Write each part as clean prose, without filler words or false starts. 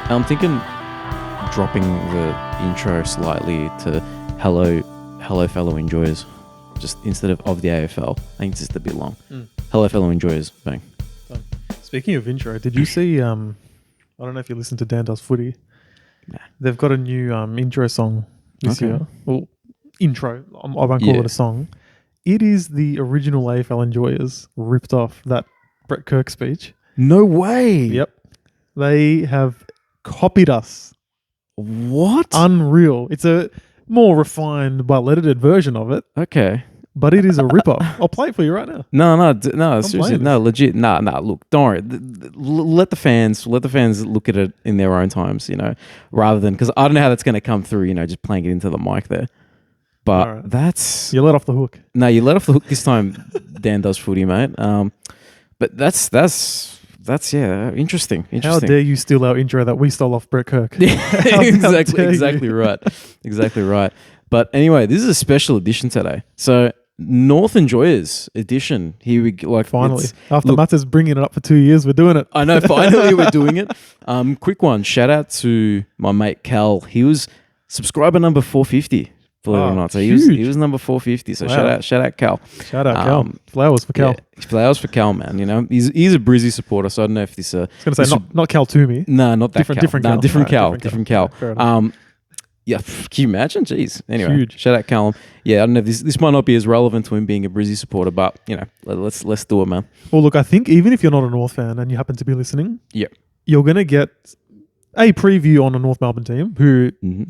I'm thinking dropping the intro slightly to hello fellow enjoyers, just instead of the AFL. I think it's just a bit long. Hello fellow enjoyers, bang. Speaking of intro, did you see, I don't know if you listened to Dan Does Footy. Nah. They've got a new intro song this year. Well, intro. I won't call it a song. It is the original AFL enjoyers ripped off that Brett Kirk speech. No way. Yep. They have copied us. What? Unreal. It's a more refined but edited version of it, Okay. but it is a rip-off. I'll play it for you right now. No, seriously, playing no, legit, nah, look, don't worry. Let the fans look at it in their own times, rather than, because I don't know how that's going to come through, just playing it into the mic there. But Alright. that's... You let off the hook. No, you let off the hook this time, Dan Does Footy, mate. But that's interesting. How dare you steal our intro that we stole off Brett Kirk? Exactly right. But anyway, this is a special edition today. So North Enjoyers edition. Here we go. Finally, after Matsa's bringing it up for 2 years, we're doing it. I know. Finally, we're doing it. Quick one. Shout out to my mate Cal. He was subscriber number 450. Believe it or not, so he was number 450. So wow. shout out Cal. Shout out Cal. Flowers for Cal. Yeah, flowers for Cal, man. He's a Brizzy supporter, so I don't know if this. I was going to say not Cal Toomey. No, not that different Cal. Different Cal. Yeah, can you imagine? Jeez. Anyway, huge. Shout out Callum. Yeah, I don't know if this might not be as relevant to him being a Brizzy supporter, but let's do it, man. Well, look, I think even if you're not a North fan and you happen to be listening, you're going to get a preview on a North Melbourne team who. Mm-hmm.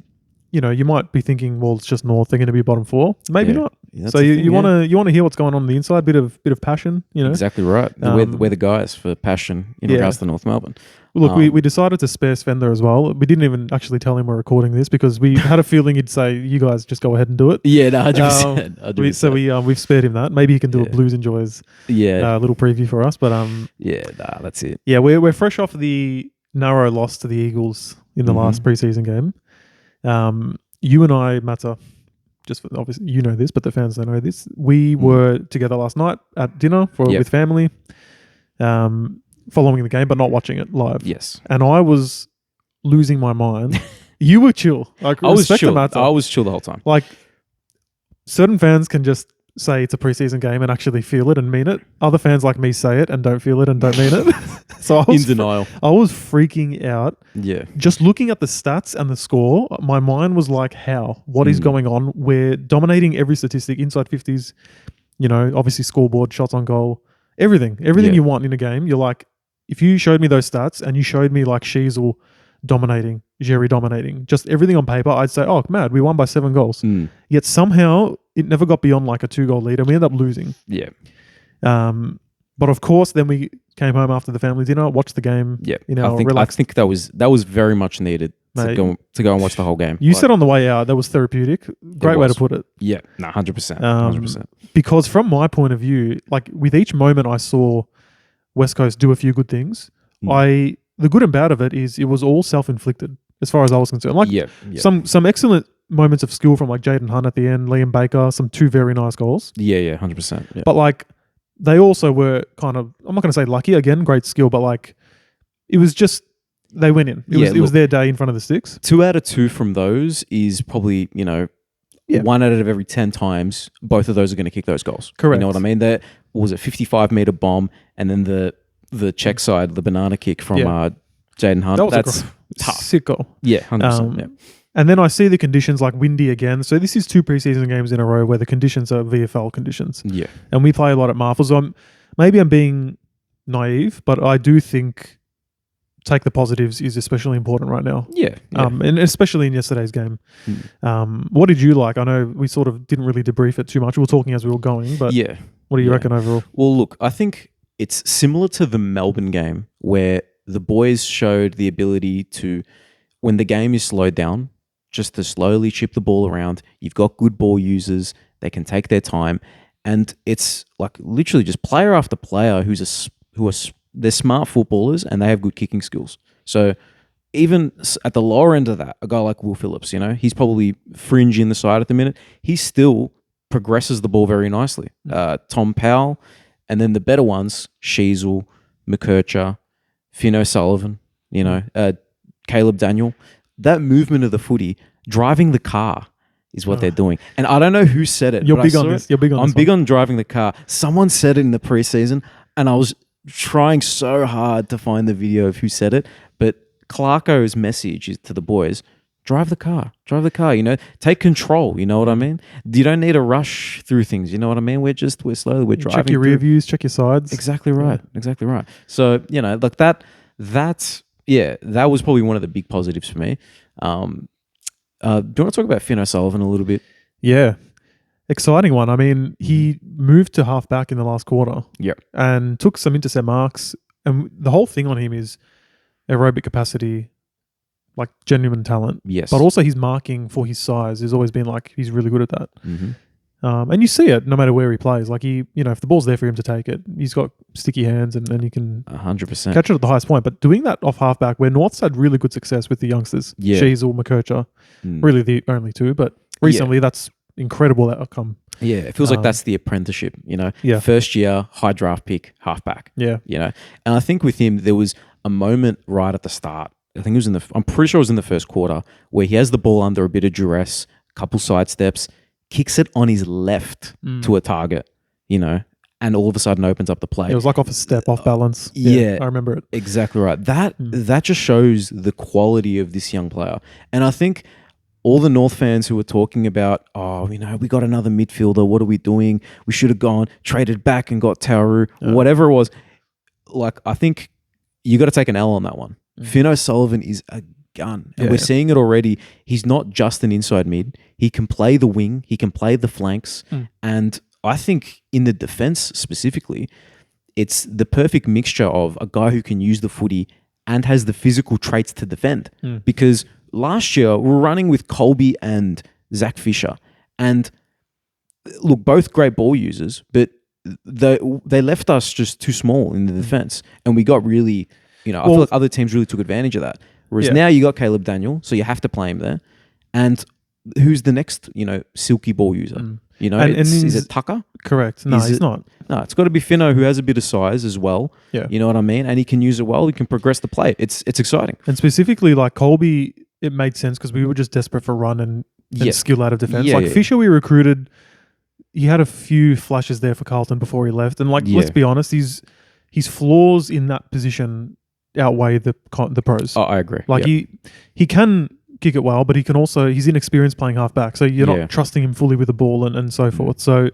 You might be thinking, well, it's just North. They're going to be bottom four. Maybe not. Yeah, so you want to hear what's going on the inside. Bit of passion. Exactly right. We're the guys for passion in regards to North Melbourne. Well, look, we decided to spare Svender as well. We didn't even actually tell him we're recording this because we had a feeling he'd say, "You guys just go ahead and do it." Yeah, 100%. So we've spared him that. Maybe he can do a Blues Enjoys little preview for us. But that's it. Yeah, we're fresh off the narrow loss to the Eagles in the last preseason game. You and I, Matsa, just for, obviously you know this, but the fans don't know this. We were together last night at dinner with family, following the game, but not watching it live. Yes. And I was losing my mind. You were chill. I was chill. I was chill the whole time. Like, certain fans can just say it's a preseason game and actually feel it and mean it. Other fans like me say it and don't feel it and don't mean it. So I was in denial. I was freaking out. Yeah. Just looking at the stats and the score, my mind was like, how? What is going on? We're dominating every statistic, inside 50s, obviously scoreboard, shots on goal, everything you want in a game. You're like, if you showed me those stats and you showed me like Sheasel dominating, Jerry dominating, just everything on paper, I'd say, oh, mad, we won by 7 goals. Yet somehow it never got beyond like a 2-goal lead and we ended up losing. Yeah. But of course, then we came home after the family dinner, watched the game. Yeah, I think that was very much needed to go and watch the whole game. You said on the way out that was therapeutic. Great way to put it. Yeah, 100%. Because from my point of view, like with each moment I saw West Coast do a few good things, the good and bad of it is it was all self-inflicted as far as I was concerned. Like some excellent moments of skill from like Jaden Hunt at the end, Liam Baker, some 2 very nice goals. Yeah, 100%. Yeah. But like they also were kind of, I'm not going to say lucky, again, great skill, but like it was just, they went in. It was their day in front of the sticks. 2 out of 2 from those is probably, 1 out of every 10 times, both of those are going to kick those goals. Correct. You know what I mean? What was it, 55-meter bomb, and then the check side, the banana kick from Jaden Hunt. That's tough. Sick goal. Yeah, 100%. And then I see the conditions like windy again. So this is 2 preseason games in a row where the conditions are VFL conditions. Yeah. And we play a lot at Marvel. So maybe I'm being naive, but I do think take the positives is especially important right now. Yeah. And especially in yesterday's game. What did you like? I know we sort of didn't really debrief it too much. We were talking as we were going, but what do you reckon overall? Well, look, I think it's similar to the Melbourne game where the boys showed the ability to, when the game is slowed down, just to slowly chip the ball around. You've got good ball users. They can take their time. And it's like literally just player after player they're smart footballers and they have good kicking skills. So even at the lower end of that, a guy like Will Phillips, he's probably fringe in the side at the minute. He still progresses the ball very nicely. Tom Powell, and then the better ones, Sheasel, McKercher, Finn O'Sullivan, Caleb Daniel, that movement of the footy, driving the car is what they're doing. And I don't know who said it. You're big on this. You're big on this. I'm big on driving the car. Someone said it in the preseason, and I was trying so hard to find the video of who said it. But Clarko's message is to the boys: drive the car. Drive the car. Take control. You know what I mean? You don't need to rush through things. You know what I mean? We're slowly. We're driving. Check your rear views. Check your sides. Exactly right. Yeah. Exactly right. So like that. That was probably one of the big positives for me. Do you want to talk about Finn O'Sullivan a little bit? Yeah. Exciting one. I mean, he moved to halfback in the last quarter. Yep. And took some intercept marks. And the whole thing on him is aerobic capacity, like genuine talent. Yes. But also his marking for his size has always been like he's really good at that. Mm-hmm. And you see it no matter where he plays. Like if the ball's there for him to take it, he's got sticky hands and he can 100% catch it at the highest point. But doing that off halfback, where North's had really good success with the youngsters, Sheasel, McKercher, really the only two, but recently that's incredible outcome. Yeah, it feels like that's the apprenticeship, Yeah. First year, high draft pick, halfback. Yeah. And I think with him, there was a moment right at the start. I think it was I'm pretty sure it was in the first quarter, where he has the ball under a bit of duress, couple side steps, kicks it on his left to a target, and all of a sudden opens up the play. It was like off a step, off balance. Yeah, I remember it. Exactly right. That just shows the quality of this young player. And I think all the North fans who were talking about, we got another midfielder. What are we doing? We should have traded back and got Tauru, whatever it was. Like, I think you got to take an L on that one. Finn O'Sullivan is a gun. And we're seeing it already. He's not just an inside mid. He can play the wing. He can play the flanks. And I think in the defense specifically, it's the perfect mixture of a guy who can use the footy and has the physical traits to defend. Because last year, we were running with Colby and Zach Fisher. And look, both great ball users, but they left us just too small in the defense. And we got really, I feel like other teams really took advantage of that. Whereas now you got Caleb Daniel, so you have to play him there. And who's the next, silky ball user? Is it Tucker? Correct. No, he's not. No, it's got to be Finno, who has a bit of size as well. Yeah. You know what I mean? And he can use it well. He can progress the play. It's exciting. And specifically, like Colby, it made sense because we were just desperate for run and skill out of defense. Fisher, we recruited. He had a few flashes there for Carlton before he left. And let's be honest, his flaws in that position outweigh the pros. Oh, I agree. He can kick it well, but he's inexperienced playing halfback, so you're not trusting him fully with the ball and so forth. So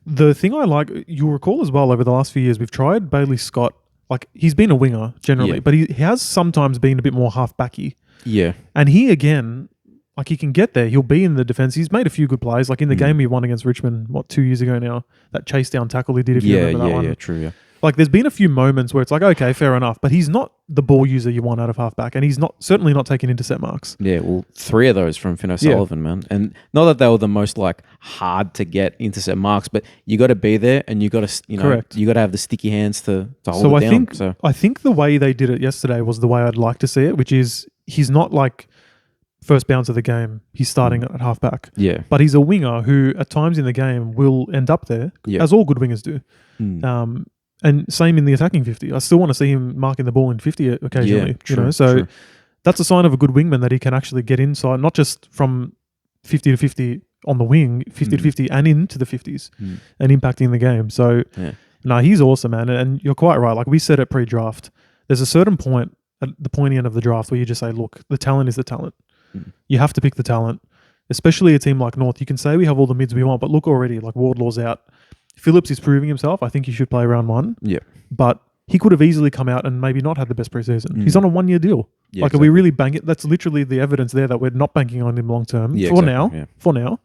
the thing I like, you'll recall as well, over the last few years, we've tried Bailey Scott. Like, he's been a winger generally, but he has sometimes been a bit more halfbacky. Yeah. And he, again, like, he can get there. He'll be in the defense. He's made a few good plays. Like in the game he won against Richmond, 2 years ago now, that chase down tackle he did, if you remember that one. Yeah, true, yeah. Like, there's been a few moments where it's like, okay, fair enough, but he's not the ball user you want out of halfback, and he's certainly not taking intercept marks. Yeah, well, 3 of those from Finn O'Sullivan, man. And not that they were the most hard to get intercept marks, but you got to be there, and you got to, Correct. You got to have the sticky hands to hold it down. I think the way they did it yesterday was the way I'd like to see it, which is he's not like first bounce of the game, he's starting at halfback. Yeah. But he's a winger who at times in the game will end up there, as all good wingers do. And same in the attacking 50. I still want to see him marking the ball in 50 occasionally. True. That's a sign of a good wingman, that he can actually get inside, not just from 50 to 50 on the wing, 50 to 50 and into the 50s and impacting the game. So, he's awesome, man. And you're quite right. Like we said at pre-draft, there's a certain point at the pointy end of the draft where you just say, look, the talent is the talent. You have to pick the talent, especially a team like North. You can say we have all the mids we want, but look already, like Wardlaw's out. Phillips is proving himself. I think he should play round 1. Yeah. But he could have easily come out and maybe not had the best preseason. He's on a 1-year deal. Yeah, Are we really banking? That's literally the evidence there that we're not banking on him long term for now.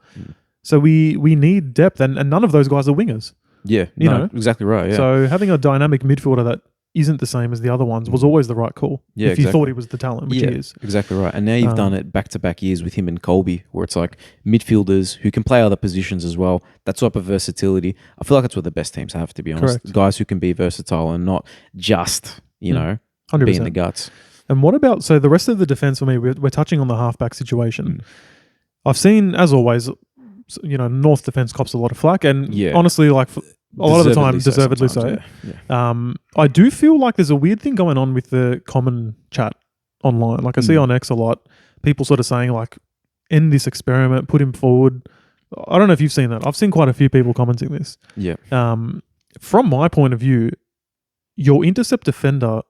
So we need depth, and none of those guys are wingers. Yeah. You know? Exactly right. Yeah. So having a dynamic midfielder that isn't the same as the other ones was always the right call. Yeah, if you thought he was the talent, which he is. Exactly right. And now you've done it back-to-back years with him and Colby, where it's like midfielders who can play other positions as well. That type of versatility. I feel like that's what the best teams have, to be honest. Correct. Guys who can be versatile and not just, 100%. Be in the guts. And what about, so the rest of the defense for me, we're touching on the halfback situation. I've seen, as always, North defense cops a lot of flack, and honestly, like, a lot of the time, deservedly so. Yeah. I do feel like there's a weird thing going on with the common chat online. Like I see on X a lot, people sort of saying like, end this experiment, put him forward. I don't know if you've seen that. I've seen quite a few people commenting this. Yeah. From my point of view, your intercept defender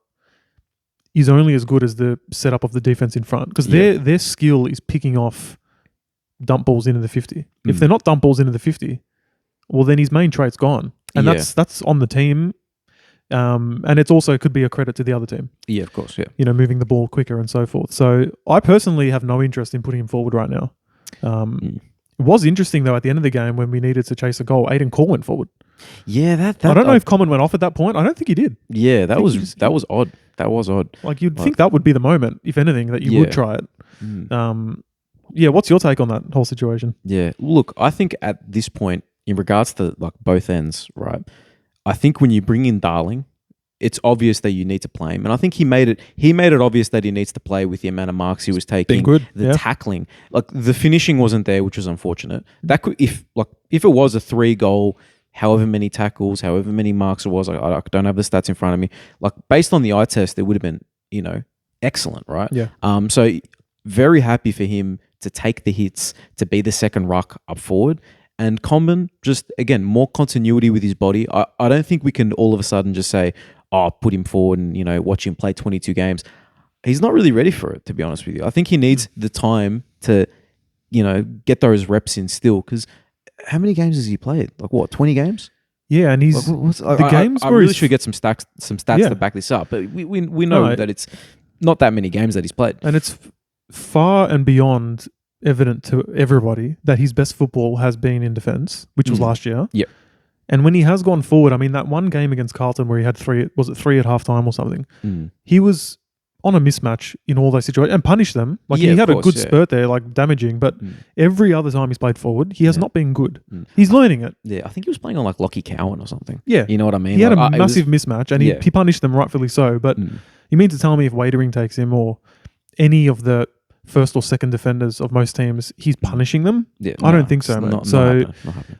is only as good as the setup of the defense in front, because their skill is picking off dump balls into the 50. If they're not dump balls into the 50, well, then his main trait's gone. And that's on the team. And it's also could be a credit to the other team. Yeah, of course, yeah. You know, moving the ball quicker and so forth. So I personally have no interest in putting him forward right now. It was interesting, though, at the end of the game when we needed to chase a goal, Aiden Cole went forward. Yeah, that I don't know if Common went off at that point. I don't think he did. Yeah, that was odd. That was odd. Like, you'd think that would be the moment, if anything, that you would try it. What's your take on that whole situation? Yeah, look, I think at this point, in regards to like both ends, right? I think when you bring in Darling, it's obvious that you need to play him, and I think he made it obvious that he needs to play with the amount of marks he was taking. Good. The tackling, like the finishing wasn't there, which was unfortunate. That could, if it was a 3-goal, however many tackles, however many marks it was, I don't have the stats in front of me. Like based on the eye test, it would have been, excellent, right? Yeah. So very happy for him to take the hits, to be the second ruck up forward. And Comben, just again, more continuity with his body. I don't think we can all of a sudden just say, put him forward and, watch him play 22 games. He's not really ready for it, to be honest with you. I think he needs the time to, get those reps in still. Because how many games has he played? Like what, 20 games? Yeah, and he's I really should get some stats to back this up. But we know that it's not that many games that he's played. And it's far and beyond evident to everybody that his best football has been in defence, which was last year. Yeah. And when he has gone forward, I mean, that one game against Carlton where he had three at halftime or something, he was on a mismatch in all those situations and punished them. Like, he had a good spurt there, like damaging, but every other time he's played forward, he has not been good. He's learning it. Yeah, I think he was playing on like Lockie Cowan or something. Yeah. You know what I mean? He had a massive mismatch and he punished them rightfully so. But you mean to tell me if Wadering takes him or any of the first or second defenders of most teams, he's punishing them? Yeah, I don't think so, mate. Not happening.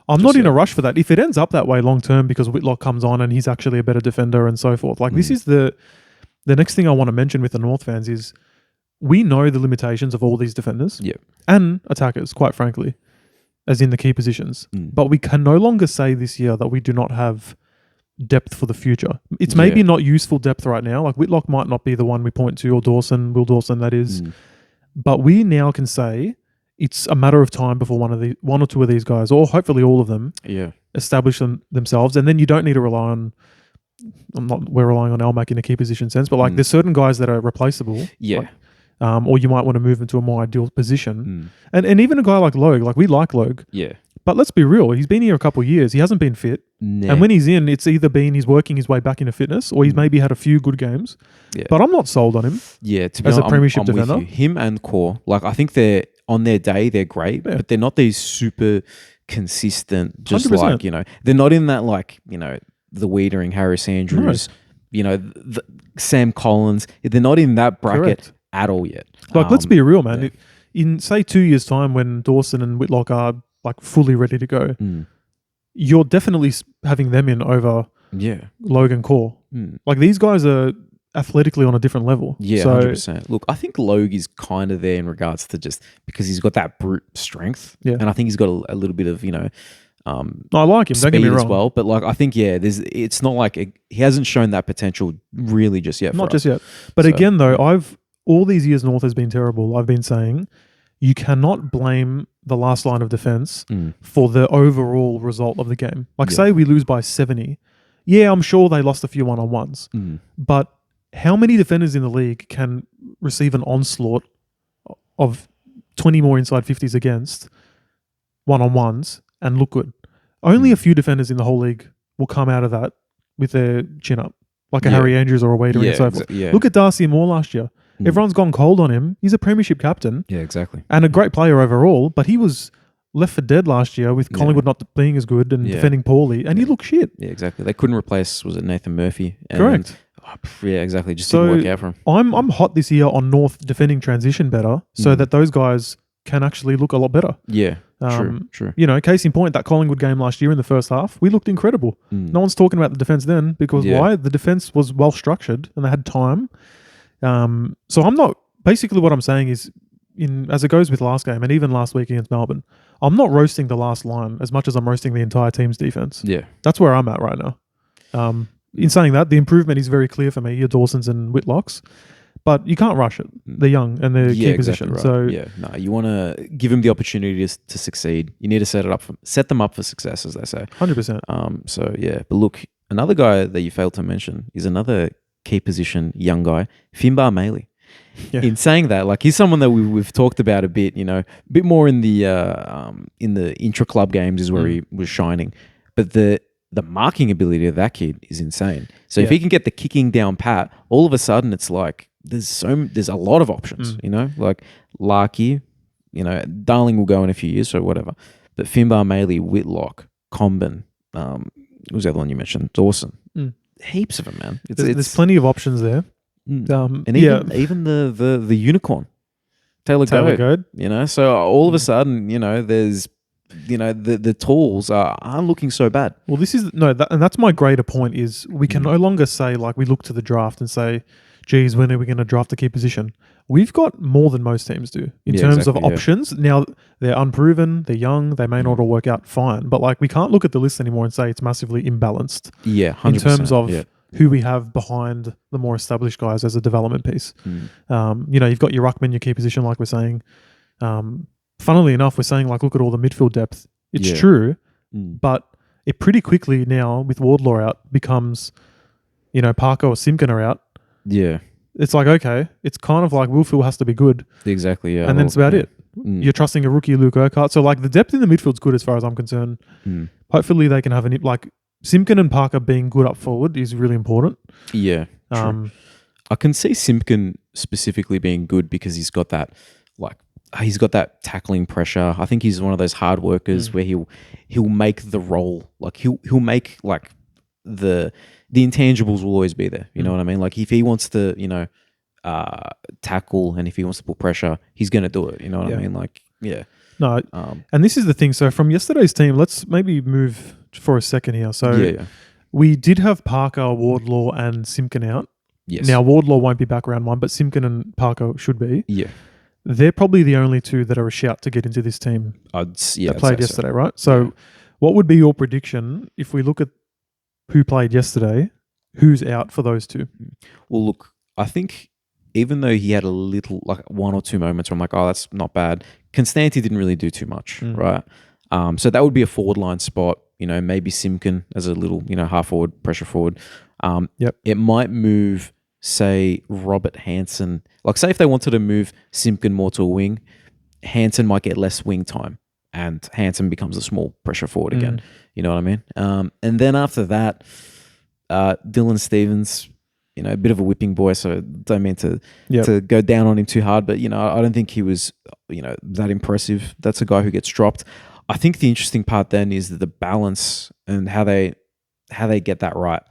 I'm not in a rush for that. If it ends up that way long term because Whitlock comes on and he's actually a better defender and so forth, like this is the next thing I want to mention with the North fans is we know the limitations of all these defenders and attackers, quite frankly, as in the key positions. But we can no longer say this year that we do not have depth for the future. It's maybe not useful depth right now. Like Whitlock might not be the one we point to, or Will Dawson, that is. But we now can say it's a matter of time before one or two of these guys, or hopefully all of them, establish themselves. And then you don't need to rely on. We're relying on Almac in a key position sense, but like there's certain guys that are replaceable. Yeah. Like, or you might want to move into a more ideal position. And even a guy like Logue, like we like Logue. Yeah. But let's be real, he's been here a couple of years. He hasn't been fit. Nah. And when he's in, it's either been he's working his way back into fitness or he's maybe had a few good games. Yeah. But I'm not sold on him. Yeah, to be as honest, a premiership I'm defender. with you. Him and Core, like I think they're on their day, they're great, but they're not these super consistent, just 100%. like, they're not in that like, the Wiedering, Harris Andrews, the Sam Collins. They're not in that bracket at all yet. Like, let's be real, man. In say 2 years' time when Dawson and Whitlock are like fully ready to go, you're definitely having them in over Logan Core. Like these guys are athletically on a different level. Yeah, 100%. Look, I think Logue is kind of there in regards to just because he's got that brute strength. Yeah. And I think he's got a little bit of, I like him, don't get me wrong. As well. But like, I think, it's not like he hasn't shown that potential really just yet. Not just yet. But again, though, all these years North has been terrible. I've been saying you cannot blame the last line of defense for the overall result of the game. Like, say we lose by 70. Yeah, I'm sure they lost a few one-on-ones. But how many defenders in the league can receive an onslaught of 20 more inside 50s against one-on-ones and look good? Only a few defenders in the whole league will come out of that with their chin up, like a Harry Andrews or a Wader and so forth. Look at Darcy Moore last year. Everyone's gone cold on him. He's a premiership captain. Yeah, exactly. And a great player overall, but he was left for dead last year with Collingwood not being as good and defending poorly, and he looked shit. Yeah, exactly. They couldn't replace, was it Nathan Murphy? Correct. Yeah, exactly. Just didn't work out for him. I'm hot this year on North defending transition better so that those guys can actually look a lot better. Yeah, true. Case in point, that Collingwood game last year in the first half, we looked incredible. No one's talking about the defence then because why? The defence was well structured and they had time. So I'm not. Basically, what I'm saying is, as it goes with last game and even last week against Melbourne, I'm not roasting the last line as much as I'm roasting the entire team's defense. Yeah. That's where I'm at right now. In saying that, the improvement is very clear for me. Your Dawsons and Whitlocks, but you can't rush it. They're young and they're key position. Right. So no, you want to give them the opportunity to succeed. You need to set them up for success, as they say. 100%. So yeah, but look, another guy that you failed to mention is another key position young guy, Finbar Maley. Yeah. In saying that, like he's someone that we've talked about a bit, a bit more in the intra club games is where he was shining, but the marking ability of that kid is insane. So if he can get the kicking down pat, all of a sudden it's like there's a lot of options, like Larky, Darling will go in a few years or whatever, but Finbar Maley, Whitlock, Comben, what was the other one you mentioned? Dawson, heaps of them, man. There's plenty of options there. And even the unicorn, Taylor Goad, so all of a sudden, there's, the tools aren't looking so bad. Well, and that's my greater point is we can no longer say like we look to the draft and say, geez, when are we going to draft a key position? We've got more than most teams do in terms of options. Now, they're unproven, they're young, they may not all work out fine, but like we can't look at the list anymore and say it's massively imbalanced. Yeah, 100%. In terms of who we have behind the more established guys as a development piece. You've got your ruckman, your key position, like we're saying. Funnily enough, we're saying like, look at all the midfield depth. It's true, but it pretty quickly now with Wardlaw out becomes, Parker or Simpkin are out. Yeah. It's like, okay, it's kind of like Wilfield has to be good. Exactly, yeah. And then it's about it. You're trusting a rookie, Luke Urquhart. So like the depth in the midfield's good as far as I'm concerned. Hopefully they can have Simpkin and Parker being good up forward is really important. Yeah, true. I can see Simpkin specifically being good because he's got that tackling pressure. I think he's one of those hard workers where he'll make the role. Like he'll make like the intangibles will always be there. You know what I mean? Like if he wants to, tackle and if he wants to put pressure, he's going to do it. You know what I mean? Like, yeah. No, and this is the thing. So from yesterday's team, let's maybe move for a second here. So we did have Parker, Wardlaw, and Simpkin out. Yes. Now Wardlaw won't be back round one, but Simpkin and Parker should be. Yeah. They're probably the only two that are a shout to get into this team that played yesterday, right? So what would be your prediction if we look at who played yesterday, who's out for those two? Well, look, I think even though he had a little, like one or two moments where I'm like, oh, that's not bad, Constanti didn't really do too much, right? So that would be a forward line spot, maybe Simpkin as a little, half forward, pressure forward. It might move, say, Robert Hansen. Like, say if they wanted to move Simpkin more to a wing, Hansen might get less wing time and Hansen becomes a small pressure forward again. You know what I mean? And then after that, Dylan Stevens, a bit of a whipping boy, so don't mean to go down on him too hard, but, I don't think he was, that impressive. That's a guy who gets dropped. I think the interesting part then is the balance and how they get that right.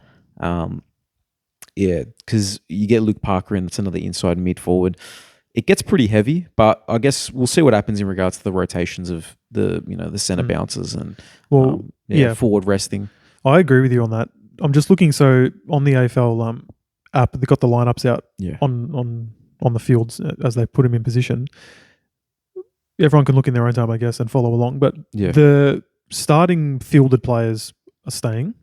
Because you get Luke Parker in, that's another inside mid forward. It gets pretty heavy, but I guess we'll see what happens in regards to the rotations of the center bouncers and forward resting. I agree with you on that. I'm just looking, so on the AFL app, they've got the lineups out on the fields as they put him in position. Everyone can look in their own time, I guess, and follow along. But the starting fielded players are staying.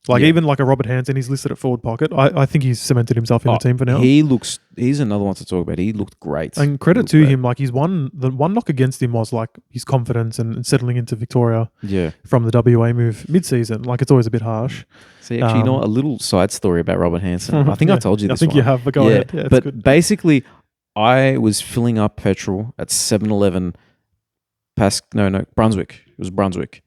Even like a Robert Hansen, he's listed at forward pocket. I think he's cemented himself in the team for now. He's another one to talk about. He looked great. And credit to him, like the one knock against him was like his confidence and settling into Victoria from the WA move mid-season. Like it's always a bit harsh. See, actually, a little side story about Robert Hansen. I think I told you this I think you have, but go ahead. Yeah, but good. Basically, I was filling up petrol at 7-Eleven Brunswick. It was Brunswick.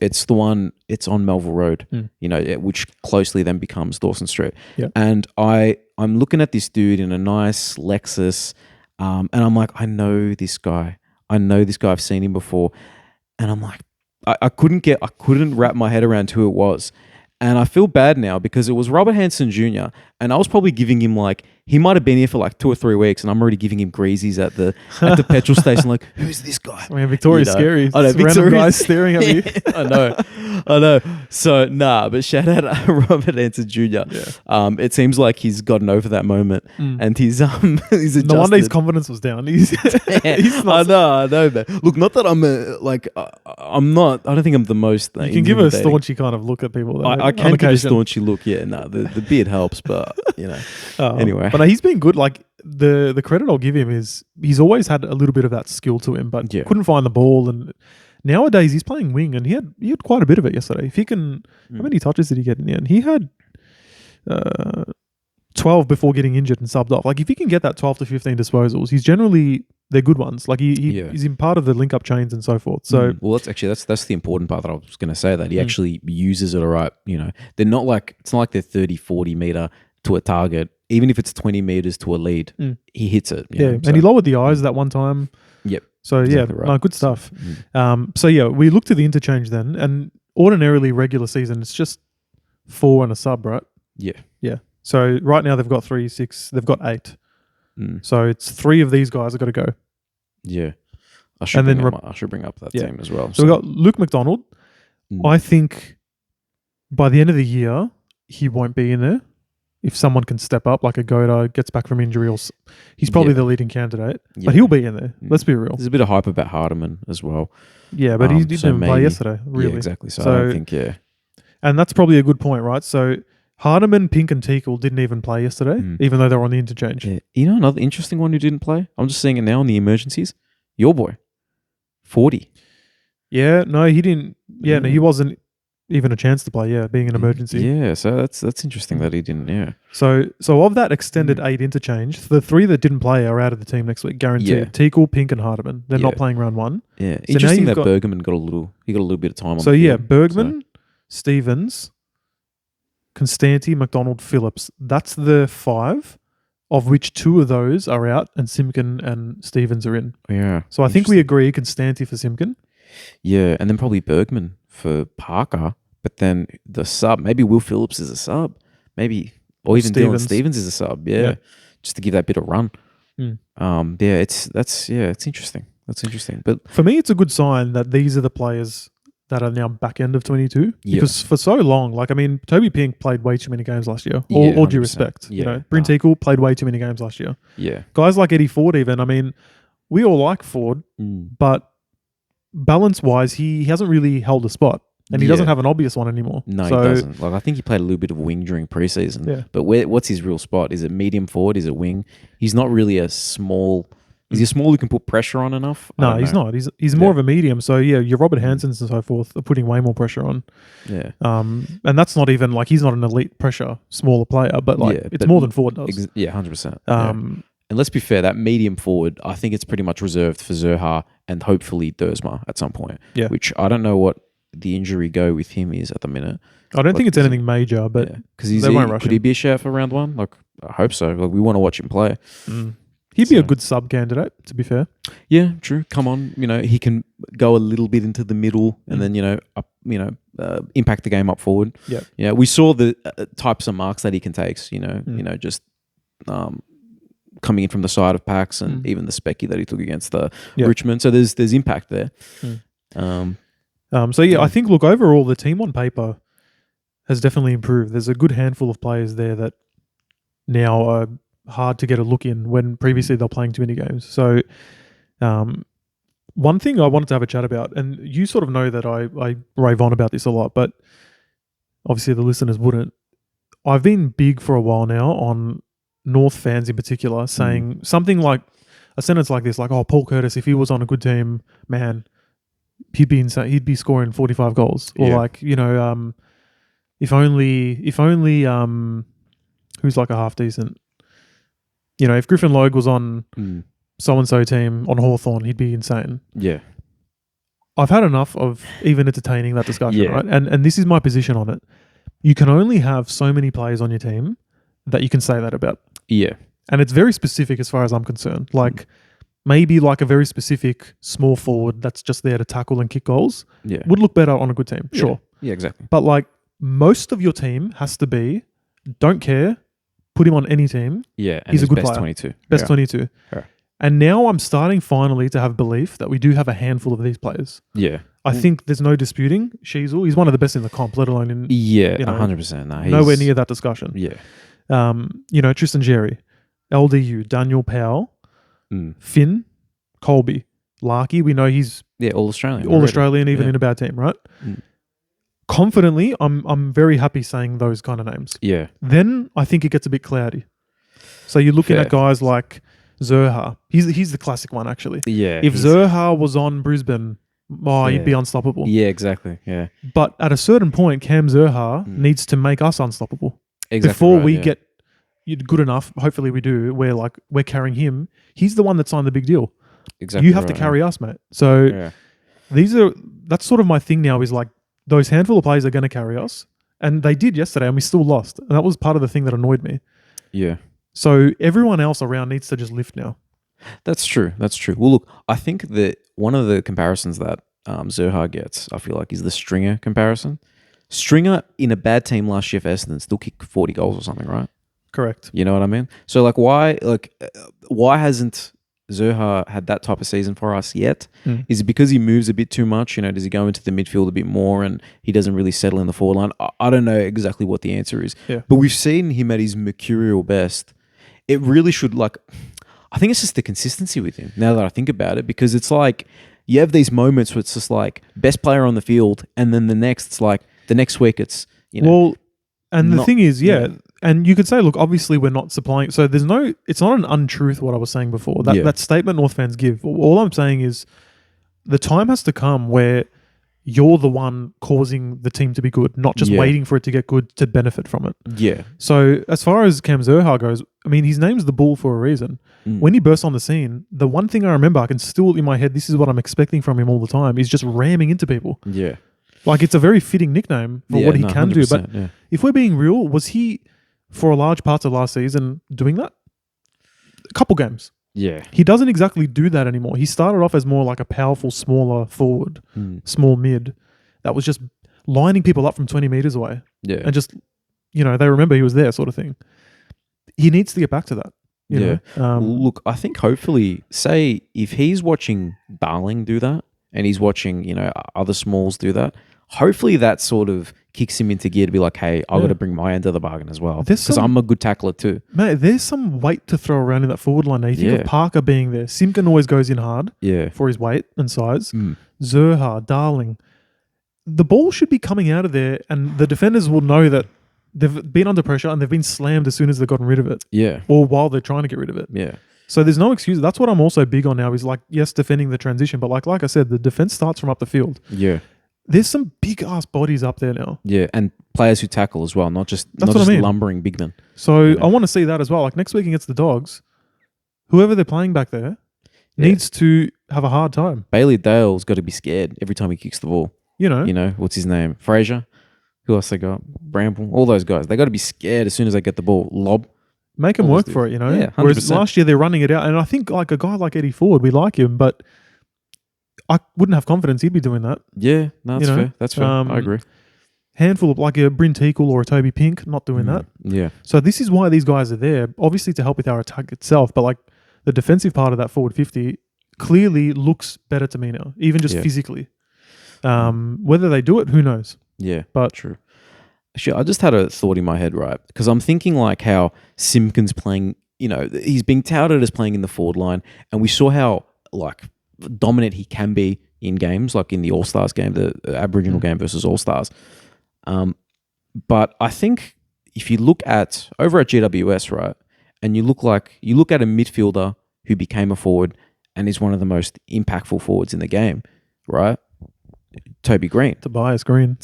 It's the one, it's on Melville Road, which closely then becomes Dawson Street. Yeah. And I'm looking at this dude in a nice Lexus, and I'm like, I know this guy. I've seen him before. And I'm like, I couldn't wrap my head around who it was. And I feel bad now because it was Robert Hansen Jr. and I was probably giving him like he might have been here for like 2 or 3 weeks, and I'm already giving him greasies at the petrol station. Like, who's this guy? I mean, Victoria's scary. I know, Random Victoria's guys staring at me. I know. So but shout out Robert Anson Jr. Yeah. It seems like he's gotten over that moment, and he's adjusted. No wonder his confidence was down. He's not, I know, man. Look, not that I'm I'm not. I don't think I'm the most. you can give a staunchy kind of look at people. Though, I can give a staunchy look. Yeah, no, the beard helps, but anyway. But no, he's been good. Like the credit I'll give him is he's always had a little bit of that skill to him, but couldn't find the ball. And nowadays he's playing wing, and he had quite a bit of it yesterday. If he can, how many touches did he get in the end? He had 12 before getting injured and subbed off. Like if he can get that 12 to 15 disposals, they're good ones. Like he's in part of the link up chains and so forth. So well, that's the important part that I was going to say, that he actually uses it all right. They're not like, it's not like they're 30, 40 meter to a target. Even if it's 20 meters to a lead, he hits it. And he lowered the eyes that one time. Yep. So exactly right. no, good stuff. So we looked at the interchange then, and ordinarily regular season it's just 4 and a sub, right? Yeah. So right now they've got 3, 6, they've got 8. So it's 3 of these guys have got to go. Yeah. I should bring up that team as well. So we've got Luke McDonald. I think by the end of the year, he won't be in there. If someone can step up, like a Goda gets back from injury, or he's probably the leading candidate. But he'll be in there. Let's be real. There's a bit of hype about Hardiman as well. Yeah, but he didn't play yesterday, really. Yeah, exactly. So I don't think, And that's probably a good point, right? So Hardiman, Pink and Teakle didn't even play yesterday, even though they were on the interchange. Yeah. Another interesting one who didn't play? I'm just seeing it now in the emergencies. Your boy, 40. Yeah, no, he didn't. Yeah, no, he wasn't even a chance to play, being an emergency. Yeah, so that's interesting that he didn't, So of that extended 8 interchange, the 3 that didn't play are out of the team next week, guaranteed. Yeah. Teakle, Pink and Hardiman. They're not playing round 1. Yeah, So interesting that Bergman got a little bit of time on the field. Bergman, Stevens, Constanti, McDonald, Phillips. That's the 5, of which 2 of those are out, and Simpkin and Stevens are in. Yeah. So I think we agree Constanti for Simpkin. Yeah, and then probably Bergman for Parker, but then the sub, maybe Will Phillips is a sub, or even Dylan Stevens is a sub, just to give that bit of run. It's interesting. That's interesting. But for me, it's a good sign that these are the players that are now back end of 22. Because for so long, Toby Pink played way too many games last year. All due respect. Bryn Teakle played way too many games last year. Yeah. Guys like Eddie Ford even, we all like Ford, but balance-wise, he hasn't really held a spot. And he doesn't have an obvious one anymore. No, he doesn't. I think he played a little bit of wing during preseason. Yeah. But what's his real spot? Is it medium forward? Is it wing? He's not really a small... Is he a small who can put pressure on enough? No, he's not. He's more of a medium. So, your Robert Hansons and so forth are putting way more pressure on. Yeah. And that's not even... he's not an elite pressure, smaller player, but it's more than Ford does. 100%. And let's be fair, that medium forward, I think it's pretty much reserved for Zerha and hopefully Dersma at some point. Yeah. Which I don't know what the injury go with him is at the minute. I don't think it's anything major, but because could he be a shout for round 1? I hope so. We want to watch him play. He'd be a good sub candidate, to be fair. Yeah, true. Come on, he can go a little bit into the middle and then impact the game up forward. Yeah, yeah. We saw the types of marks that he can take. Just coming in from the side of packs and even the specky that he took against the Richmond. So there's impact there. I think overall the team on paper has definitely improved. There's a good handful of players there that now are hard to get a look in when previously they're playing too many games. So one thing I wanted to have a chat about, and you sort of know that I rave on about this a lot, but obviously the listeners wouldn't. I've been big for a while now on North fans in particular saying something like a sentence like this, oh, Paul Curtis, if he was on a good team, man, he'd be scoring 45 goals. Or if only who's a half decent, if Griffin Logue was on so-and-so team on Hawthorn, he'd be insane. Yeah. I've had enough of even entertaining that discussion, right? And this is my position on it. You can only have so many players on your team that you can say that about. Yeah. And it's very specific as far as I'm concerned. Maybe a very specific small forward that's just there to tackle and kick goals would look better on a good team, sure. Yeah, exactly. But most of your team has to be, don't care, put him on any team. Yeah, and he's a good best player. 22. Best Yeah. 22. Yeah. And now I'm starting finally to have belief that we do have a handful of these players. Yeah. I think there's no disputing Sheasel. He's one of the best in the comp, let alone in Yeah, you know, 100%. No, nowhere near that discussion. Yeah. Tristan Jerry, LDU, Daniel Powell, Mm. Finn, Colby, Larky. We know he's Yeah, all Australian. all already. Australian, even Yeah. in a bad team, right? Mm. Confidently, I'm very happy saying those kind of names. Yeah. Then I think it gets a bit cloudy. So you're looking Fair. at guys like Zerha. He's the classic one, actually. Yeah. If Zerha was on Brisbane, he'd be unstoppable. Yeah, exactly. Yeah. But at a certain point, Cam Zerha needs to make us unstoppable. Exactly. Before right, we yeah. get good enough, hopefully we do, where like we're carrying him. He's the one that signed the big deal. Exactly. You have to right, carry us, mate. So Yeah. that's sort of my thing now is like those handful of players are going to carry us. And they did yesterday and we still lost. And that was part of the thing that annoyed me. Yeah. So everyone else around needs to just lift now. That's true. That's true. Well, look, I think that one of the comparisons that Zerha gets, I feel like, is the Stringer comparison. Stringer in a bad team last year for Essendon still kicked 40 goals or something, right? Correct. You know what I mean? So, like, why hasn't Zerha had that type of season for us yet? Is it because he moves a bit too much? You know, does he go into the midfield a bit more and he doesn't really settle in the forward line? I don't know exactly what the answer is. Yeah. But we've seen him at his mercurial best. It really should, like, I think it's just the consistency with him now that I think about it, because it's like you have these moments where it's just like best player on the field, and then the next week it's, you know. Well, and the not- thing is, yeah. and you could say, look, obviously we're not supplying. So it's not an untruth what I was saying before. That statement North fans give. All I'm saying is the time has to come where you're the one causing the team to be good, not just waiting for it to get good to benefit from it. Yeah. So as far as Cam Zerha goes, I mean, his name's the Bull for a reason. When he burst on the scene, the one thing I remember, I can still in my head, this is what I'm expecting from him all the time, is just ramming into people. Yeah. Like, it's a very fitting nickname for what he can do. But 100%, yeah. if we're being real, was he, for a large part of last season, doing that? A couple games. Yeah. He doesn't exactly do that anymore. He started off as more like a powerful, smaller forward, small mid, that was just lining people up from 20 meters away. Yeah. And just, they remember he was there, sort of thing. He needs to get back to that. You know? Look, I think hopefully, say if he's watching Darling do that and he's watching, other smalls do that, hopefully that sort of kicks him into gear to be like, hey, I've got to bring my end of the bargain as well. Because I'm a good tackler too. Mate, there's some weight to throw around in that forward line now. You think of Parker being there. Simpkin always goes in hard for his weight and size. Zerha, Darling. The ball should be coming out of there and the defenders will know that they've been under pressure and they've been slammed as soon as they've gotten rid of it. Yeah. Or while they're trying to get rid of it. Yeah. So there's no excuse. That's what I'm also big on now is like, yes, defending the transition, but like I said, the defense starts from up the field. Yeah. There's some big ass bodies up there now. Yeah, and players who tackle as well, not just lumbering big men. So I want to see that as well. Like next week against the Dogs, whoever they're playing back there needs to have a hard time. Bailey Dale's got to be scared every time he kicks the ball. You know, what's his name? Fraser. Who else they got? Bramble. All those guys. They got to be scared as soon as they get the ball. Lob. Make them work for it, Yeah, 100%. Whereas last year they're running it out. And I think like a guy like Eddie Ford, we like him, but I wouldn't have confidence he'd be doing that. Yeah, no, that's fair. That's fair. I agree. Handful of like a Bryn Teakle or a Toby Pink, not doing that. Yeah. So this is why these guys are there, obviously to help with our attack itself, but like the defensive part of that forward 50 clearly looks better to me now, even just physically. Whether they do it, who knows? Yeah, but true. Actually, I just had a thought in my head, right? Because I'm thinking like how Simpkins playing, he's being touted as playing in the forward line, and we saw how like dominant he can be in games, like in the All-Stars game, the Aboriginal game versus All-Stars. But I think if you look at over at GWS, right, and you look at a midfielder who became a forward and is one of the most impactful forwards in the game, right? Toby Green. Tobias Green.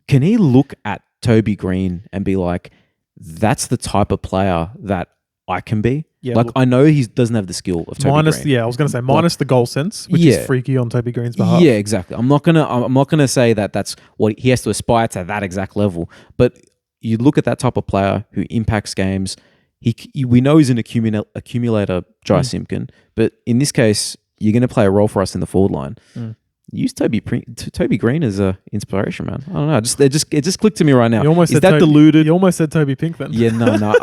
Can he look at Toby Green and be like, that's the type of player that I can be? Yeah, like, I know he doesn't have the skill of Toby Green. Yeah, I was going to say minus the goal sense, which is freaky on Toby Green's behalf. Yeah, exactly. I'm not gonna say that that's what he has to aspire to, that exact level. But you look at that type of player who impacts games. We know he's an accumulator, Jai Simpkin, but in this case, you're going to play a role for us in the forward line. use Toby Green as a inspiration, man. I don't know. It just clicked to me right now. You almost Is said that deluded? You almost said Toby Pink then. Yeah, no.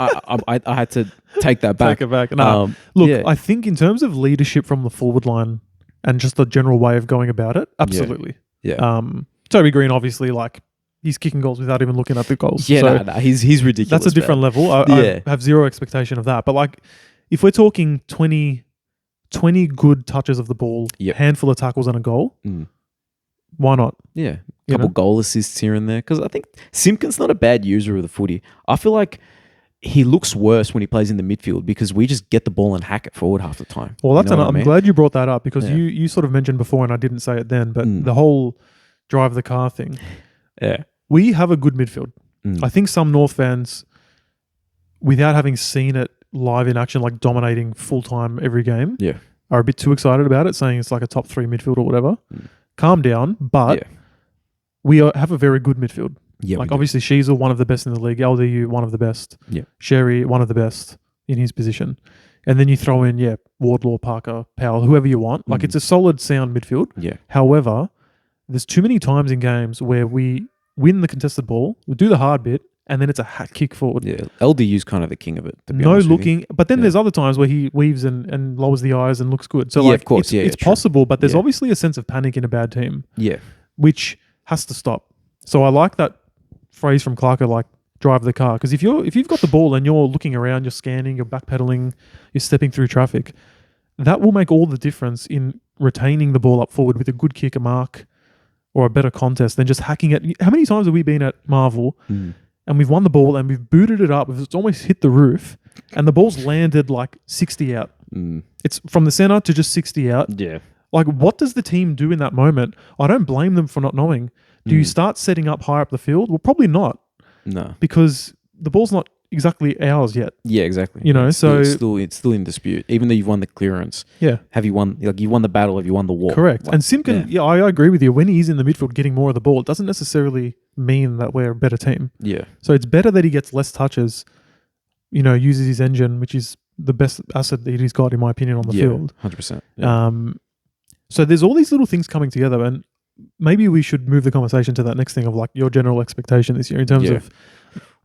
I had to take that back. Take it back. No, look, yeah. I think in terms of leadership from the forward line and just the general way of going about it, absolutely. Yeah. Toby Green, obviously, like he's kicking goals without even looking at the goals. Yeah, so no, he's ridiculous. that's a different level. I have zero expectation of that. But like, if we're talking 20 good touches of the ball, handful of tackles and a goal, why not? Yeah. A couple goal assists here and there. Because I think Simpkin's not a bad user of the footy. I feel like he looks worse when he plays in the midfield because we just get the ball and hack it forward half the time. Well, that's I'm glad you brought that up because Yeah. you sort of mentioned before and I didn't say it then, but the whole drive the car thing. Yeah. We have a good midfield. I think some North fans, without having seen it live in action, like dominating full time every game, are a bit too excited about it, saying it's like a top 3 midfield or whatever. Calm down, but we have a very good midfield. Yeah, like obviously Sheasel, one of the best in the league. LDU, one of the best. Yeah. Sherry, one of the best in his position. And then you throw in, Wardlaw, Parker, Powell, whoever you want. Like it's a solid, sound midfield. Yeah. However, there's too many times in games where we win the contested ball, we do the hard bit, and then it's a hat kick forward. Yeah. LDU's kind of the king of it. To be No honest with looking. you. But then there's other times where he weaves and lowers the eyes and looks good. So Yeah, like, of course. it's True. possible, but there's obviously a sense of panic in a bad team. Yeah. Which has to stop. So I like that phrase from Clarko, like drive the car. Because if you've got the ball and you're looking around, you're scanning, you're backpedaling, you're stepping through traffic, that will make all the difference in retaining the ball up forward with a good kick, a mark, or a better contest than just hacking it. How many times have we been at Marvel and we've won the ball and we've booted it up, it's almost hit the roof, and the ball's landed like 60 out. It's from the center to just 60 out. Yeah. Like, what does the team do in that moment? I don't blame them for not knowing. Do you start setting up higher up the field? Well, probably not. No. Because the ball's not exactly ours yet. Yeah, exactly. You know, it's still in dispute, even though you've won the clearance. Yeah. Have you won? Like you won the battle? Have you won the war? Correct. Like, and Simpkin, I agree with you. When he's in the midfield getting more of the ball, it doesn't necessarily mean that we're a better team. Yeah. So it's better that he gets less touches, uses his engine, which is the best asset that he's got, in my opinion, on the field. 100%. Yeah. So there's all these little things coming together, and maybe we should move the conversation to that next thing of like your general expectation this year in terms of,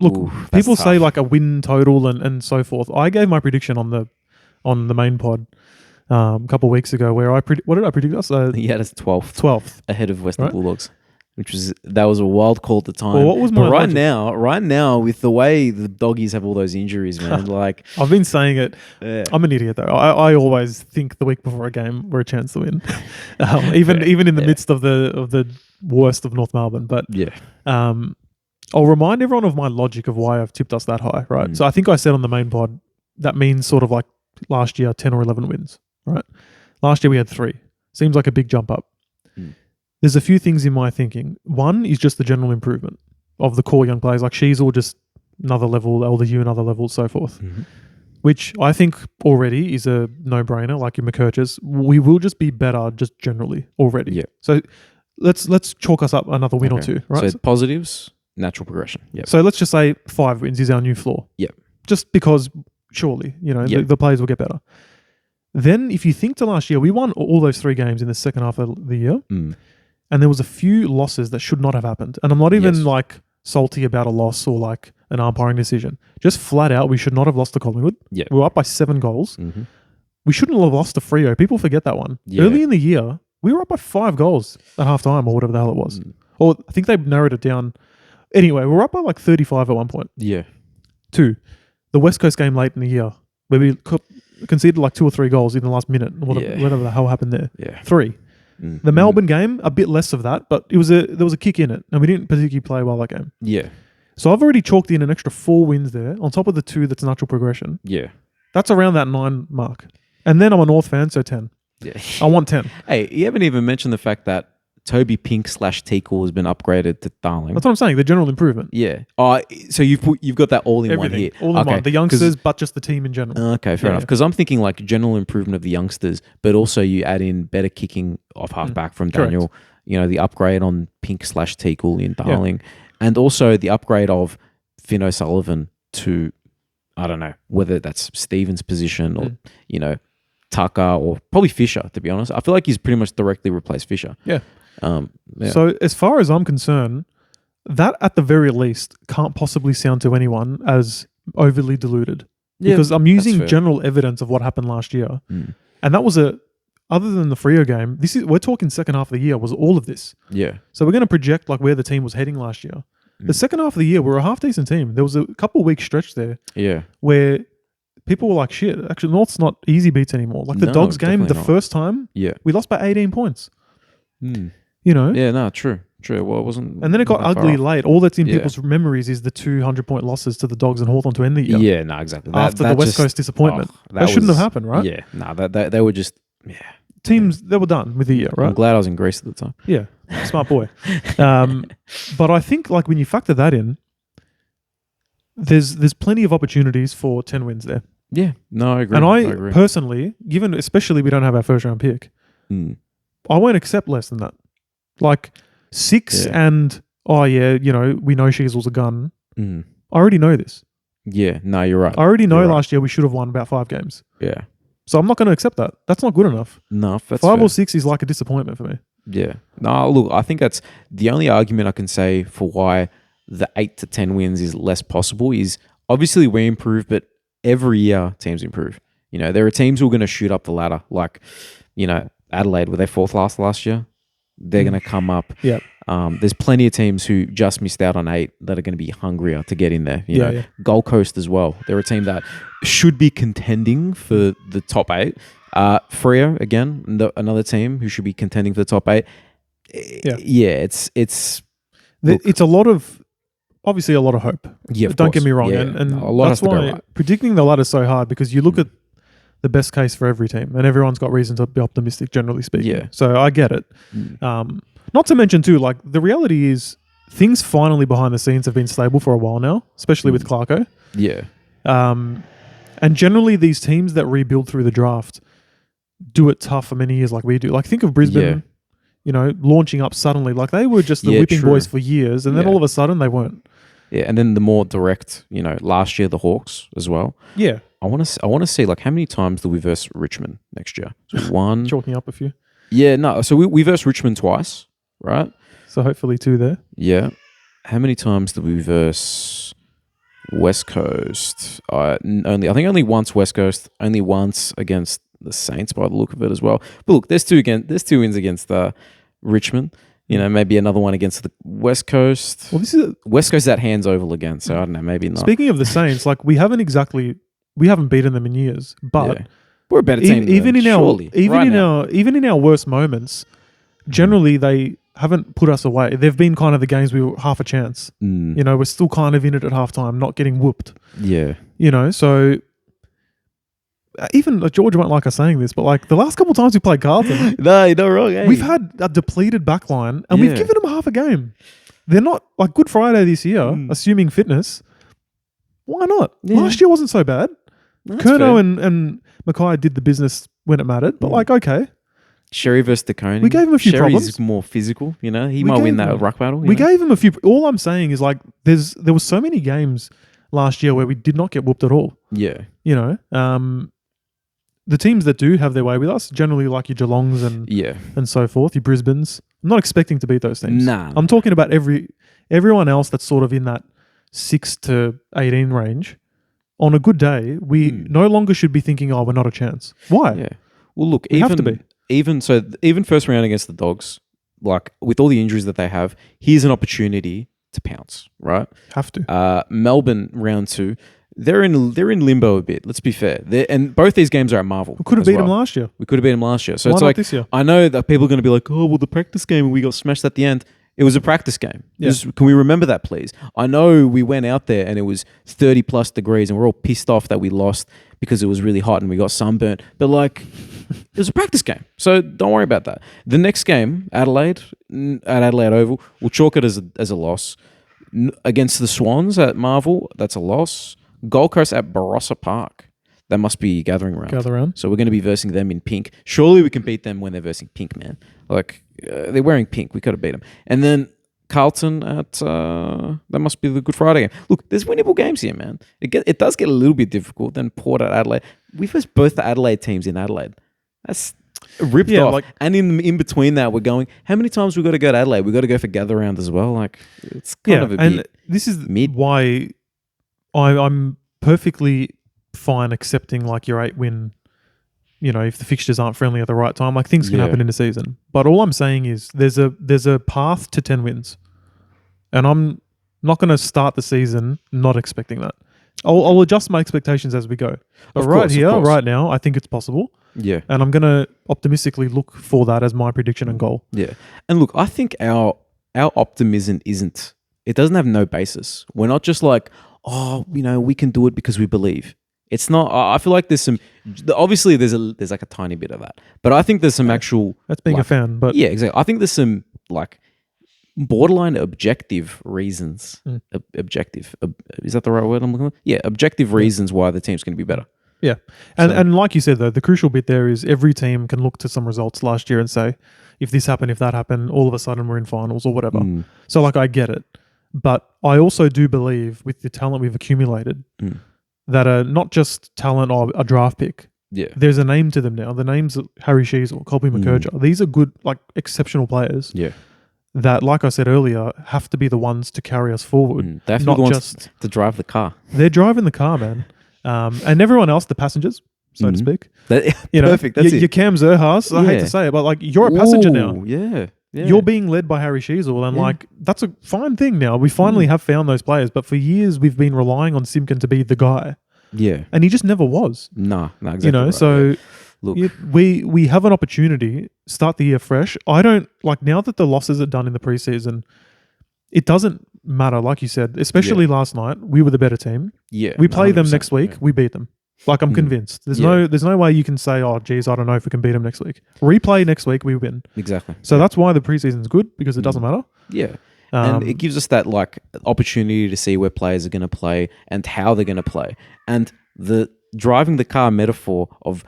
look, people say like a win total and so forth. I gave my prediction on the main pod a couple of weeks ago where what did I predict us? He had us 12th. 12th. Ahead of Western Bulldogs. That was a wild call at the time. Well, what was my right now, with the way the doggies have all those injuries, man, like I've been saying it. I'm an idiot though. I always think the week before a game we're a chance to win, even in the midst of the worst of North Melbourne. But I'll remind everyone of my logic of why I've tipped us that high. Right. So I think I said on the main pod that means sort of like last year 10 or 11 wins. Right. Last year we had 3. Seems like a big jump up. There's a few things in my thinking. One is just the general improvement of the core young players, like Sheasel, just another level, LDU another level, so forth, which I think already is a no-brainer, like your McKerches. We will just be better just generally already. Yeah. So let's chalk us up another win or two, right? So positives, natural progression. Yeah. So let's just say 5 wins is our new floor. Yeah. Just because surely, the players will get better. Then if you think to last year, we won all those 3 games in the second half of the year. And there was a few losses that should not have happened. And I'm not even like salty about a loss or like an umpiring decision. Just flat out, we should not have lost to Collingwood. Yeah. We were up by 7 goals. We shouldn't have lost to Freo. People forget that one. Yeah. Early in the year, we were up by 5 goals at halftime or whatever the hell it was. Or I think they narrowed it down. Anyway, we were up by like 35 at one point. Yeah. 2, the West Coast game late in the year where we conceded like 2 or 3 goals in the last minute. Whatever the hell happened there. Yeah. 3. The Melbourne game, a bit less of that, but there was a kick in it, and we didn't particularly play well that game. Yeah. So I've already chalked in an extra 4 wins there, on top of the 2 that's natural progression. Yeah. That's around that 9 mark. And then I'm a North fan, so 10. Yeah. I want 10. Hey, you haven't even mentioned the fact that Toby Pink / Teakle has been upgraded to Darling. That's what I'm saying, the general improvement. Yeah. So you've got that all in one here. All in one. The youngsters, but just the team in general. Okay, fair enough. Because I'm thinking like general improvement of the youngsters, but also you add in better kicking off halfback from Daniel. The upgrade on Pink / Teakle in Darling, and also the upgrade of Finn O'Sullivan to, I don't know whether that's Stevens' position or Tucker or probably Fisher. To be honest, I feel like he's pretty much directly replaced Fisher. Yeah. Yeah. So as far as I'm concerned, that at the very least can't possibly sound to anyone as overly deluded. Because I'm using general evidence of what happened last year. And that was other than the Freo game, we're talking second half of the year was all of this. Yeah. So we're going to project like where the team was heading last year. The second half of the year, we were a half decent team. There was a couple of weeks stretch there. Yeah. Where people were like, shit, actually North's not easy beats anymore. Like the Dogs game, the first time, we lost by 18 points. You know? Yeah, no, true. Well, it wasn't. And then it got ugly late. All that's in people's memories is the 200-point losses to the Dogs and Hawthorn to end the year. Yeah, no, exactly. After the West Coast disappointment. That shouldn't have happened, right? Yeah, no, they were just, Teams, they were done with the year, right? I'm glad I was in Greece at the time. Yeah, smart boy. But I think like when you factor that in, there's plenty of opportunities for 10 wins there. Yeah, no, I agree. And I agree. personally, given especially we don't have our first round pick, I won't accept less than that. Like 6 and, you know, we know Sheasel's a gun. I already know this. Yeah, no, you're right. I already know last year we should have won about 5 games. Yeah. So I'm not going to accept that. That's not good enough. No, that's 5 or 6 is like a disappointment for me. Yeah. No, look, I think that's the only argument I can say for why the 8 to 10 wins is less possible is obviously we improve, but every year teams improve. You know, there are teams who are going to shoot up the ladder. Like, you know, Adelaide, were they 4th last year? They're going to come up. Yeah. There's plenty of teams who just missed out on 8 that are going to be hungrier to get in there. You know, Gold Coast as well. They're a team that should be contending for the top 8. Freo, again, another team who should be contending for the top 8. Yeah, it's a lot of, obviously a lot of hope. Yeah, don't get me wrong. Yeah, and a lot that's why predicting the ladder is so hard because you look at the best case for every team and everyone's got reason to be optimistic, generally speaking. Yeah. So I get it. Not to mention too, like the reality is things finally behind the scenes have been stable for a while now, especially with Clarko. Yeah. And generally these teams that rebuild through the draft do it tough for many years like we do. Like think of Brisbane, you know, launching up suddenly. Like they were just the whipping boys for years and then all of a sudden they weren't. Yeah, and then the more direct, you know, last year the Hawks as well. Yeah. I want to see like how many times do we verse Richmond next year? So 1. Chalking up a few. Yeah, no. So we verse Richmond twice, right? So hopefully 2 there. Yeah. How many times did we verse West Coast? I think only once West Coast, only once against the Saints by the look of it as well. But look, there's 2 wins against Richmond. You know, maybe another one against the West Coast. Well, West Coast at hands oval again, so I don't know, maybe not. Speaking of the Saints, like we haven't beaten them in years, but we're a better team. Even in our worst moments, generally they haven't put us away. They've been kind of the games we were half a chance. You know, we're still kind of in it at halftime, not getting whooped. Yeah. You know, so even George won't like us saying this, but like the last couple of times we played Carlton, no, you're not wrong. Hey. We've had a depleted backline and we've given them half a game. They're not like Good Friday this year, assuming fitness. Why not? Yeah. Last year wasn't so bad. Curnow and Mackay did the business when it mattered, but like, okay. Sherry versus DeConey. We gave him a few problems. Sherry's more physical, you know. He might win that ruck battle. We gave him a few. All I'm saying is like, there was so many games last year where we did not get whooped at all. Yeah. You know, the teams that do have their way with us, generally like your Geelongs and so forth, your Brisbanes, I'm not expecting to beat those teams. Nah. I'm talking about everyone else that's sort of in that 6 to 18 range. On a good day, we no longer should be thinking, oh, we're not a chance. Why? Yeah. Well, look, we have to be. Even first round against the Dogs, like with all the injuries that they have, here's an opportunity to pounce, right? Have to. Melbourne round 2. They're in limbo a bit. Let's be fair. And both these games are at Marvel. We could have beat them last year. We could have beat them last year. So Why it's not like this year? I know that people are going to be like, oh, well, the practice game and we got smashed at the end. It was a practice game. Yeah. Can we remember that, please? I know we went out there and it was 30 plus degrees and we're all pissed off that we lost because it was really hot and we got sunburnt. But like, it was a practice game. So don't worry about that. The next game, Adelaide, at Adelaide Oval, we'll chalk it as a loss. Against the Swans at Marvel, that's a loss. Gold Coast at Barossa Park. That must be gathering round. So we're going to be versing them in pink. Surely we can beat them when they're versing pink, man. Like, they're wearing pink. We could have beat them. And then Carlton at... that must be the Good Friday game. Look, there's winnable games here, man. It does get a little bit difficult. Then Port at Adelaide. We faced both the Adelaide teams in Adelaide. That's ripped Yeah, off. like- And in between that, we're going, how many times we got to go to Adelaide? We got to go for gather round as well. Like, it's kind of a and bit this is mid. why I'm perfectly fine accepting like your 8-win. If the fixtures aren't friendly at the right time, like things can Yeah. happen in the season. But all I'm saying is there's a path to 10 wins, and I'm not going to start the season not expecting that. I'll adjust my expectations as we go. But Of right course, of here, course. right now, I think it's possible, Yeah. and I'm going to optimistically look for that as my prediction and goal. Yeah. And look, I think our optimism it doesn't have no basis. We're not just like, we can do it because we believe. It's not. I feel like there's obviously there's like a tiny bit of that, but I think there's some actual. That's being a fan, but Yeah, exactly. I think there's some like borderline objective reasons. Objective is that the right word I'm looking for? Yeah, objective reasons why the team's going to be better. yeah. And like you said though, the crucial bit there is every team can look to some results last year and say, if this happened, if that happened, all of a sudden we're in finals or whatever. So like I get it, but I also do believe with the talent we've accumulated. That are not just talent or a draft pick. Yeah. There's a name to them now. The name's Harry Sheasel, Colby McKercher. These are good, like exceptional players. Yeah. That, like I said earlier, have to be the ones to carry us forward. They have to not be the ones just to drive the car. They're driving the car, man. And everyone else, the passengers, so to speak. Perfect. That's it. Your Cam Zerhas, I hate to say it, but like you're a passenger now. Yeah. Yeah. You're being led by Harry Sheasel, and like that's a fine thing now. We finally have found those players, but for years we've been relying on Simkin to be the guy. Yeah. And he just never was. Nah, exactly. Right. So look, we have an opportunity, start the year fresh. I don't like now that the losses are done in the preseason, it doesn't matter, like you said, especially last night, we were the better team. Yeah. We play them 100%, next week, we beat them. Like I'm convinced. There's no way you can say, oh geez, I don't know if we can beat them next week. Replay next week, we win. Exactly. So that's why the preseason's good, because it doesn't matter. Yeah. And it gives us that like opportunity to see where players are going to play and how they're going to play. And the driving the car metaphor of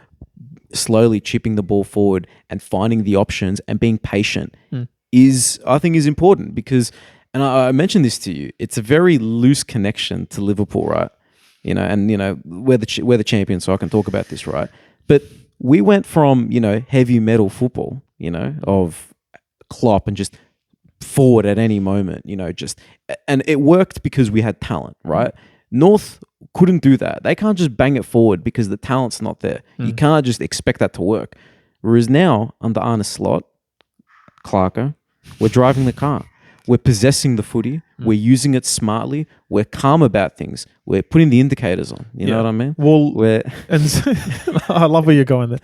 slowly chipping the ball forward and finding the options and being patient I think is important because, and I mentioned this to you, it's a very loose connection to Liverpool, right? We're the champions, so I can talk about this, right? But we went from, heavy metal football, of Klopp and just forward at any moment, and it worked because we had talent, right? North couldn't do that. They can't just bang it forward because the talent's not there. You can't just expect that to work. Whereas now, under Arne Slot, Clarko, we're driving the car. We're possessing the footy. We're using it smartly. We're calm about things. We're putting the indicators on. You know what I mean? Well, I love where you're going there.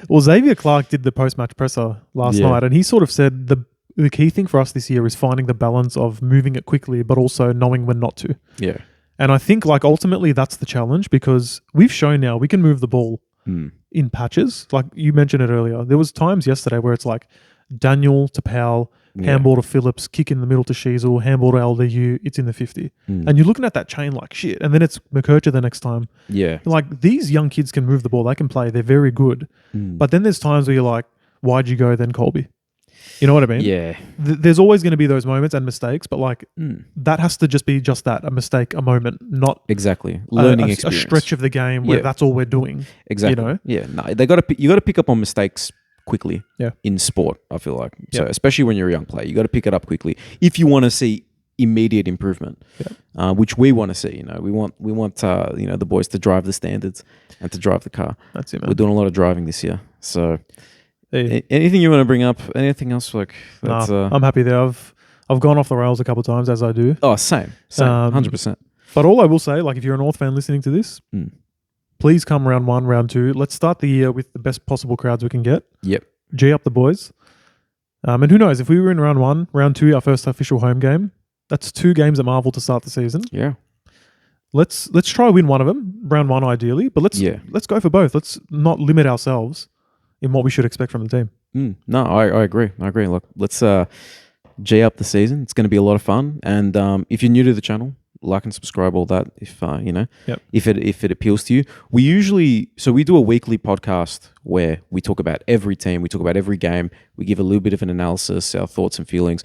Well, Xavier Clark did the post-match presser last night, and he sort of said the key thing for us this year is finding the balance of moving it quickly, but also knowing when not to. Yeah. And I think like ultimately that's the challenge because we've shown now we can move the ball in patches. Like you mentioned it earlier. There was times yesterday where it's like Daniel to Powell, handball to Phillips, kick in the middle to Sheasel, handball to LDU, it's in the 50. And you're looking at that chain like shit. And then it's McKercher the next time. Yeah. Like these young kids can move the ball. They can play. They're very good. But then there's times where you're like, why'd you go then Colby? You know what I mean? Yeah. There's always going to be those moments and mistakes, but like that has to just be just that, a mistake, a moment, not exactly learning a experience. stretch of the game where that's all we're doing. Exactly. Yeah. No, you got to pick up on mistakes quickly. Yeah. In sport, I feel like so, especially when you're a young player, you got to pick it up quickly if you want to see immediate improvement, which we want to see. We want the boys to drive the standards and to drive the car. That's it, man. We're doing a lot of driving this year, so. Hey. Anything you want to bring up? Anything else? Like that's, I'm happy there. I've gone off the rails a couple of times as I do. Oh, same, 100%. But all I will say, like if you're a North fan listening to this, please come round 1, round 2. Let's start the year with the best possible crowds we can get. Yep. G up the boys. And who knows if we were in round 1, round 2, our first official home game. That's 2 games at Marvel to start the season. Yeah. Let's try win one of them, round 1 ideally. But let's go for both. Let's not limit ourselves in what we should expect from the team. No, I agree. Look, let's G up the season. It's going to be a lot of fun. And if you're new to the channel, like and subscribe, all that. If if it appeals to you, we do a weekly podcast where we talk about every team, we talk about every game, we give a little bit of an analysis, our thoughts and feelings.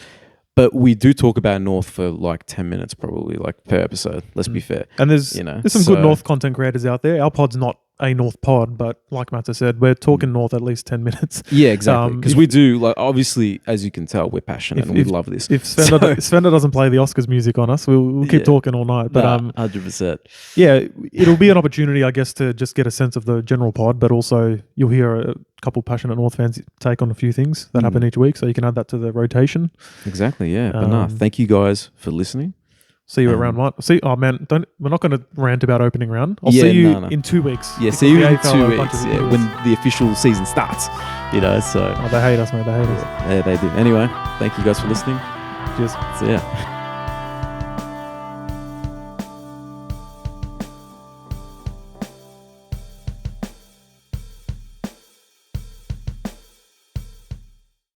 But we do talk about North for like 10 minutes, probably like per episode. Let's be fair. And there's some good North content creators out there. Our pod's not a North pod, but like Matsa said, we're talking North at least 10 minutes. Yeah, exactly. Because we do, like, obviously, as you can tell, we're passionate and we love this. If Svenda doesn't play the Oscars music on us, we'll keep talking all night. But 100%. Yeah, it'll be an opportunity, I guess, to just get a sense of the general pod, but also you'll hear a couple passionate North fans take on a few things that happen each week, so you can add that to the rotation. Exactly, yeah. But thank you guys for listening. See you at round one. Oh man, we're not going to rant about opening round. I'll see you in 2 weeks. Yeah, see you in 2 weeks. Yeah, when the official season starts. You know, so they hate us, mate. They hate us. Yeah, they do. Anyway, thank you guys for listening. Cheers. See ya.